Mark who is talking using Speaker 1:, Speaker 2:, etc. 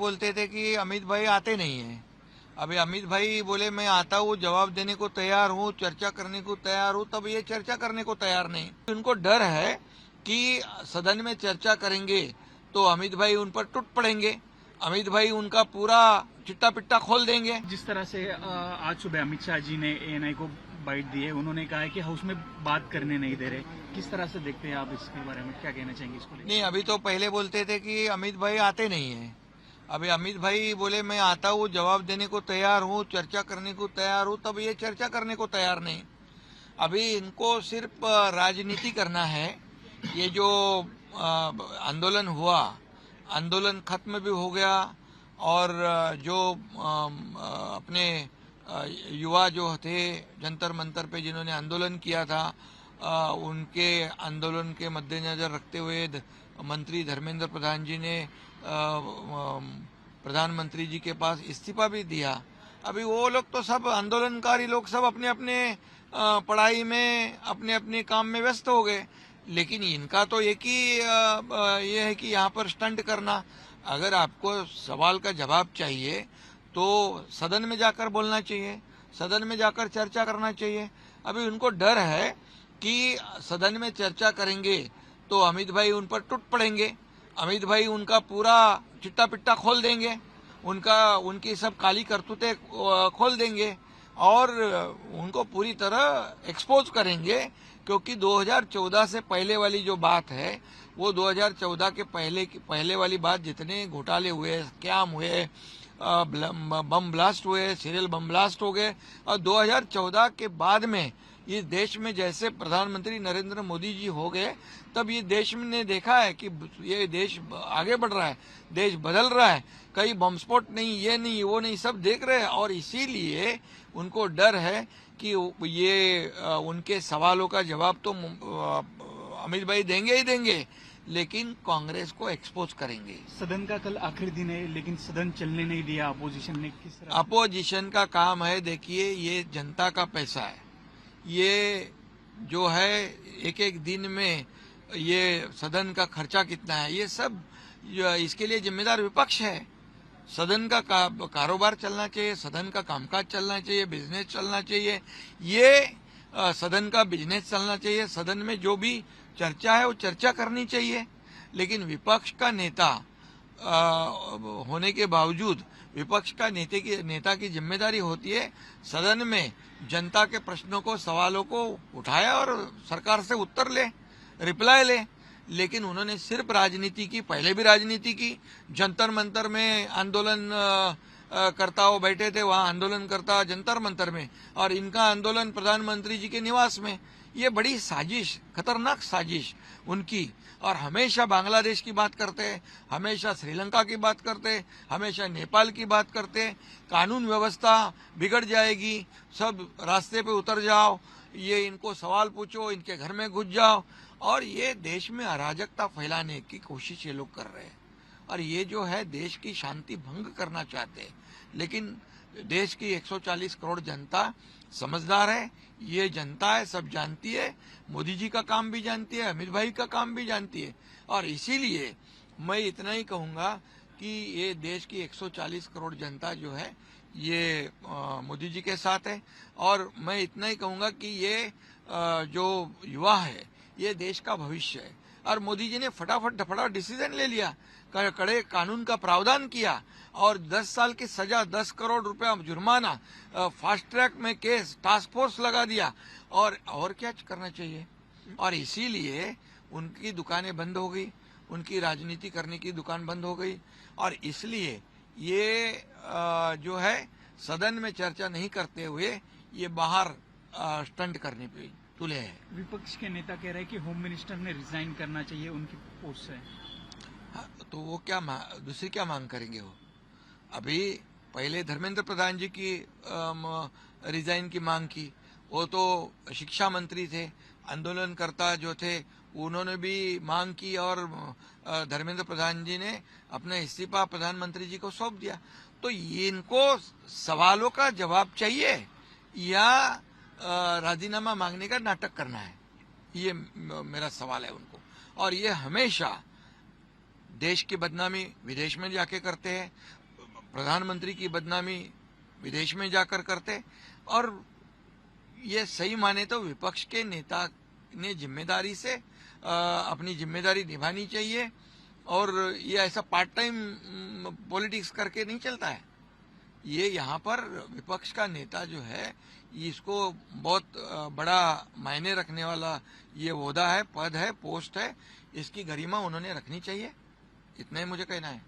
Speaker 1: बोलते थे कि अमित भाई आते नहीं है। अभी अमित भाई बोले मैं आता हूँ, जवाब देने को तैयार हूँ, चर्चा करने को तैयार हूँ, तब ये चर्चा करने को तैयार नहीं। उनको डर है कि सदन में चर्चा करेंगे तो अमित भाई उन पर टूट पड़ेंगे, अमित भाई उनका पूरा चिट्टा पिट्टा खोल देंगे।
Speaker 2: जिस तरह से आज सुबह अमित शाह जी ने एएनआई को बाइट दी है, उन्होंने कहा है कि हाउस में बात करने नहीं दे रहे। किस तरह से देखते हैं आप इसके बारे में, क्या कहना चाहेंगे इसको लेकर?
Speaker 1: नहीं, अभी तो पहले बोलते थे कि अमित भाई आते नहीं है। अभी अमित भाई बोले मैं आता हूँ, जवाब देने को तैयार हूँ, चर्चा करने को तैयार हूँ, तब ये चर्चा करने को तैयार नहीं। अभी इनको सिर्फ राजनीति करना है। ये जो आंदोलन हुआ, आंदोलन खत्म भी हो गया और जो अपने युवा जो थे जंतर मंतर पे जिन्होंने आंदोलन किया था, उनके आंदोलन के मद्देनजर रखते हुए मंत्री धर्मेंद्र प्रधान जी ने प्रधानमंत्री जी के पास इस्तीफा भी दिया। अभी वो लोग तो सब आंदोलनकारी लोग सब अपने अपने पढ़ाई में अपने अपने काम में व्यस्त हो गए, लेकिन इनका तो एक ही ये है कि यहाँ पर स्टंट करना। अगर आपको सवाल का जवाब चाहिए तो सदन में जाकर बोलना चाहिए, सदन में जाकर चर्चा करना चाहिए। अभी उनको डर है कि सदन में चर्चा करेंगे तो अमित भाई उन पर टूट पड़ेंगे, अमित भाई उनका पूरा चिट्टा पिट्टा खोल देंगे, उनकी सब काली करतूतें खोल देंगे और उनको पूरी तरह एक्सपोज करेंगे। क्योंकि 2014 से पहले वाली जो बात है, वो 2014 के पहले वाली बात, जितने घोटाले हुए, स्कैम हुए, बम ब्लास्ट हुए, सीरियल बम ब्लास्ट हो गए, और 2014 के बाद में इस देश में जैसे प्रधानमंत्री नरेंद्र मोदी जी हो गए, तब ये देश ने देखा है कि ये देश आगे बढ़ रहा है, देश बदल रहा है, कहीं बम स्फोट नहीं, ये नहीं, वो नहीं, सब देख रहे हैं। और इसीलिए उनको डर है कि ये उनके सवालों का जवाब तो अमित भाई देंगे ही देंगे, लेकिन कांग्रेस को एक्सपोज करेंगे।
Speaker 2: सदन का कल आखिरी दिन है, लेकिन सदन चलने नहीं दिया अपोजिशन ने। किस तरह?
Speaker 1: अपोजिशन का काम है, देखिए ये जनता का पैसा है, ये जो है एक एक दिन में ये सदन का खर्चा कितना है, ये सब इसके लिए जिम्मेदार विपक्ष है। सदन का कारोबार चलना चाहिए, सदन का कामकाज चलना चाहिए, बिजनेस चलना चाहिए, ये सदन का बिजनेस चलना चाहिए। सदन में जो भी चर्चा है वो चर्चा करनी चाहिए, लेकिन विपक्ष का नेता होने के बावजूद विपक्ष का नेता की जिम्मेदारी होती है सदन में जनता के प्रश्नों को, सवालों को उठाए और सरकार से उत्तर ले, रिप्लाई ले। लेकिन उन्होंने सिर्फ राजनीति की, पहले भी राजनीति की, जंतर मंतर में आंदोलन करता हो बैठे थे, वहां आंदोलन करता जंतर मंतर में, और इनका आंदोलन प्रधानमंत्री जी के निवास में। ये बड़ी साजिश, खतरनाक साजिश उनकी। और हमेशा बांग्लादेश की बात करते, हमेशा श्रीलंका की बात करते, हमेशा नेपाल की बात करते। कानून व्यवस्था बिगड़ जाएगी, सब रास्ते पे उतर जाओ, ये इनको सवाल पूछो, इनके घर में घुस जाओ, और ये देश में अराजकता फैलाने की कोशिश ये लोग कर रहे हैं। और ये जो है देश की शांति भंग करना चाहते हैं। लेकिन देश की 140 करोड़ जनता समझदार है, ये जनता है, सब जानती है, मोदी जी का काम भी जानती है, अमित भाई का काम भी जानती है। और इसीलिए मैं इतना ही कहूंगा कि ये देश की 140 करोड़ जनता जो है ये मोदी जी के साथ है। और मैं इतना ही कहूंगा कि ये जो युवा है ये देश का भविष्य है। और मोदी जी ने फटाफट डिसीजन ले लिया, कड़े कानून का प्रावधान किया और 10 साल की सजा, 10 करोड़ रुपया जुर्माना, फास्ट ट्रैक में केस, टास्क फोर्स लगा दिया। और क्या करना चाहिए? और इसीलिए उनकी दुकानें बंद हो गई, उनकी राजनीति करने की दुकान बंद हो गई। और इसलिए ये जो है सदन में चर्चा नहीं करते हुए ये बाहर स्टंट करने पे तुले हैं।
Speaker 2: विपक्ष के नेता कह रहे हैं कि होम मिनिस्टर ने रिजाइन करना चाहिए उनकी पोस्ट से।
Speaker 1: हाँ, तो वो क्या दूसरी क्या मांग करेंगे? वो अभी पहले धर्मेंद्र प्रधान जी की रिजाइन की मांग की, वो तो शिक्षा मंत्री थे, आंदोलनकर्ता जो थे उन्होंने भी मांग की और धर्मेंद्र प्रधान जी ने अपना इस्तीफा प्रधानमंत्री जी को सौंप दिया। तो इनको सवालों का जवाब चाहिए या राजीनामा मांगने का नाटक करना है, ये मेरा सवाल है उनको। और ये हमेशा देश की बदनामी विदेश में जाके करते हैं, प्रधानमंत्री की बदनामी विदेश में जाकर करते, और ये सही माने तो विपक्ष के नेता ने जिम्मेदारी से अपनी जिम्मेदारी निभानी चाहिए, और ये ऐसा पार्ट टाइम पॉलिटिक्स करके नहीं चलता है। ये यहाँ पर विपक्ष का नेता जो है, इसको बहुत बड़ा मायने रखने वाला ये ओहदा है, पद है, पोस्ट है, इसकी गरिमा उन्होंने रखनी चाहिए। इतना ही मुझे कहना है।